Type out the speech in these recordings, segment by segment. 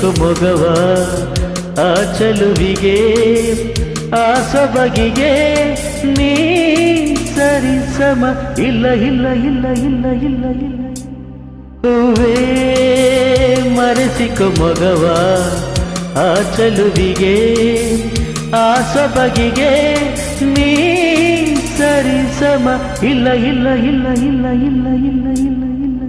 ಮರೆಸಿಕೊ ಮೊಗವ ಆ ಚಲುವಿಗೆ ಆ ಸೊಬಗಿಗೆ ನೀ ಸರಿ ಸಮ ಇಲ್ಲ ಇಲ್ಲ ಇಲ್ಲ ಇಲ್ಲ ಇಲ್ಲ ಇಲ್ಲ ಹೂವೇ ಮರೆಸಿಕೊ ಮೊಗವ ಆ ಚಲುವಿಗೆ ಆ ಸೊಬಗಿಗೆ ನೀ ಸರಿ ಸಮ ಇಲ್ಲ ಇಲ್ಲ ಇಲ್ಲ ಇಲ್ಲ ಇಲ್ಲ ಇಲ್ಲ ಇಲ್ಲ ಇಲ್ಲ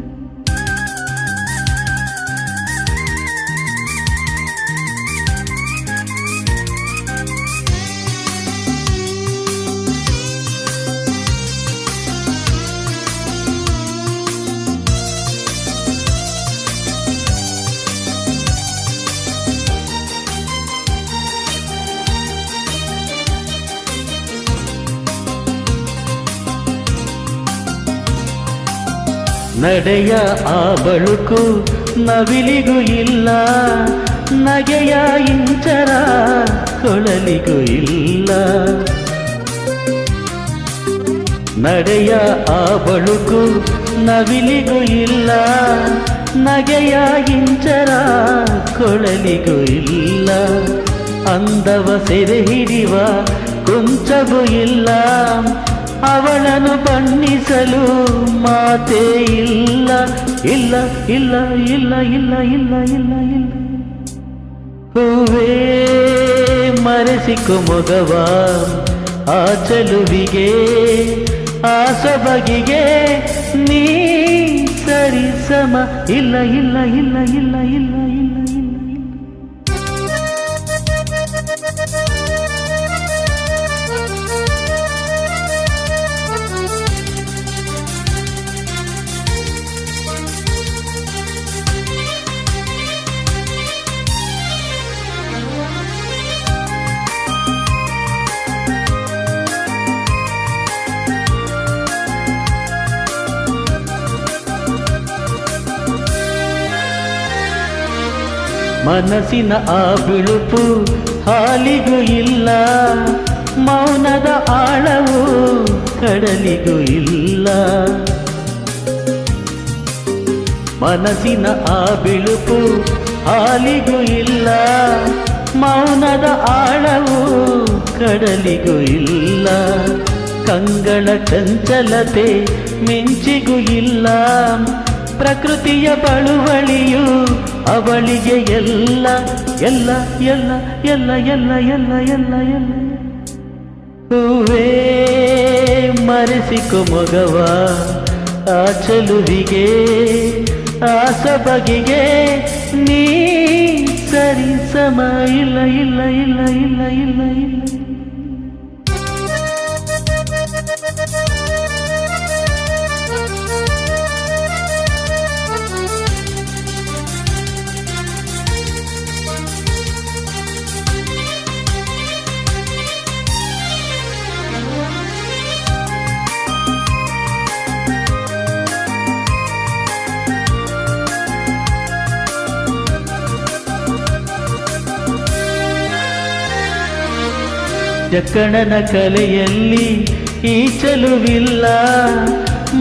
ನಡೆಯ ಆ ಬಳುಕು ನವಿಲಿಗೂ ಇಲ್ಲ ನಗೆಯ ಇಂಚರ ಕೊಳಲಿಗೂ ಇಲ್ಲ ನಡೆಯ ಆ ಬಳುಕು ನವಿಲಿಗೂ ಇಲ್ಲ ನಗೆಯ ಇಂಚರ ಕೊಳಲಿಗೂ ಇಲ್ಲ ಅಂದವ ಸೆರೆ ಹಿಡಿವ ಕೊಂಚವೂ ಇಲ್ಲ ಅವಳನ್ನು ಬಣ್ಣಿಸಲು ಮಾತೇ ಇಲ್ಲ ಇಲ್ಲ ಇಲ್ಲ ಇಲ್ಲ ಇಲ್ಲ ಇಲ್ಲ ಇಲ್ಲ ಇಲ್ಲ ಹೂವೇ ಮರೆಸಿಕೊ ಮೊಗವ ಆ ಚಲುವಿಗೆ ಆ ಸೊಬಗಿಗೆ ನೀ ಸರಿ ಸಮ ಇಲ್ಲ ಇಲ್ಲ ಇಲ್ಲ ಇಲ್ಲ ಇಲ್ಲ ಇಲ್ಲ ಇಲ್ಲ ಮನಸ್ಸಿನ ಆ ಬಿಳುಪು ಹಾಲಿಗೂ ಇಲ್ಲ ಮೌನದ ಆಳವು ಕಡಲಿಗೂ ಇಲ್ಲ ಮನಸ್ಸಿನ ಆ ಬಿಳುಪು ಹಾಲಿಗೂ ಇಲ್ಲ ಮೌನದ ಆಳವು ಕಡಲಿಗೂ ಇಲ್ಲ ಕಂಗಳ ಚಂಚಲತೆ ಮಿಂಚಿಗೂ ಇಲ್ಲ ಪ್ರಕೃತಿಯ ಬಳುವಳಿಯು ಅವಳಿಗೆ ಎಲ್ಲ ಎಲ್ಲ ಎಲ್ಲ ಎಲ್ಲ ಎಲ್ಲ ಎಲ್ಲ ಎಲ್ಲ ಎಲ್ಲ ಹೂವೇ ಮರೆಸಿಕೊ ಮೊಗವ ಆ ಚಲುವಿಗೆ ಆ ಸೊಬಗಿಗೆ ನೀ ಸರಿ ಸಮ ಇಲ್ಲ ಇಲ್ಲ ಇಲ್ಲ ಇಲ್ಲ ಇಲ್ಲ ಇಲ್ಲ ಜಕ್ಕಣನ ಕಲೆಯಲ್ಲಿ ಈ ಚಲುವಿಲ್ಲ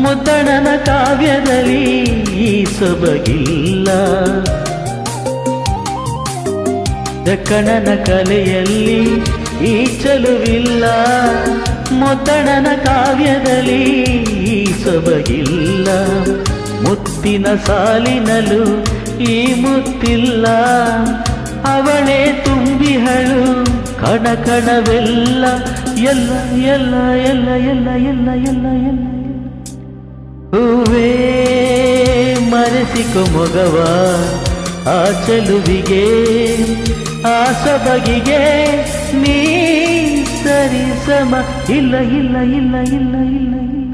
ಮುದ್ದಣನ ಕಾವ್ಯದಲ್ಲಿ ಈ ಸೊಬಗಿಲ್ಲ ಜಕ್ಕಣನ ಕಲೆಯಲ್ಲಿ ಈ ಚಲುವಿಲ್ಲ ಮುದ್ದಣನ ಕಾವ್ಯದಲ್ಲಿ ಈ ಸೊಬಗಿಲ್ಲ ಮುತ್ತಿನ ಸಾಲಿನಲ್ಲೂ ಈ ಮುತ್ತಿಲ್ಲ ಅವಳೇ ತುಂಬಿಹಳು ಕಣ ಕಣವೆಲ್ಲ ಎಲ್ಲ ಎಲ್ಲ ಎಲ್ಲ ಎಲ್ಲ ಎಲ್ಲ ಎಲ್ಲ ಎಲ್ಲ ಹೂವೇ ಮರೆಸಿಕೊ ಮೊಗವ ಆ ಚಲುವಿಗೆ ಆ ಸೊಬಗಿಗೆ ನೀ ಸರಿ ಸಮ ಇಲ್ಲ ಇಲ್ಲ ಇಲ್ಲ ಇಲ್ಲ ಇಲ್ಲ ಇಲ್ಲ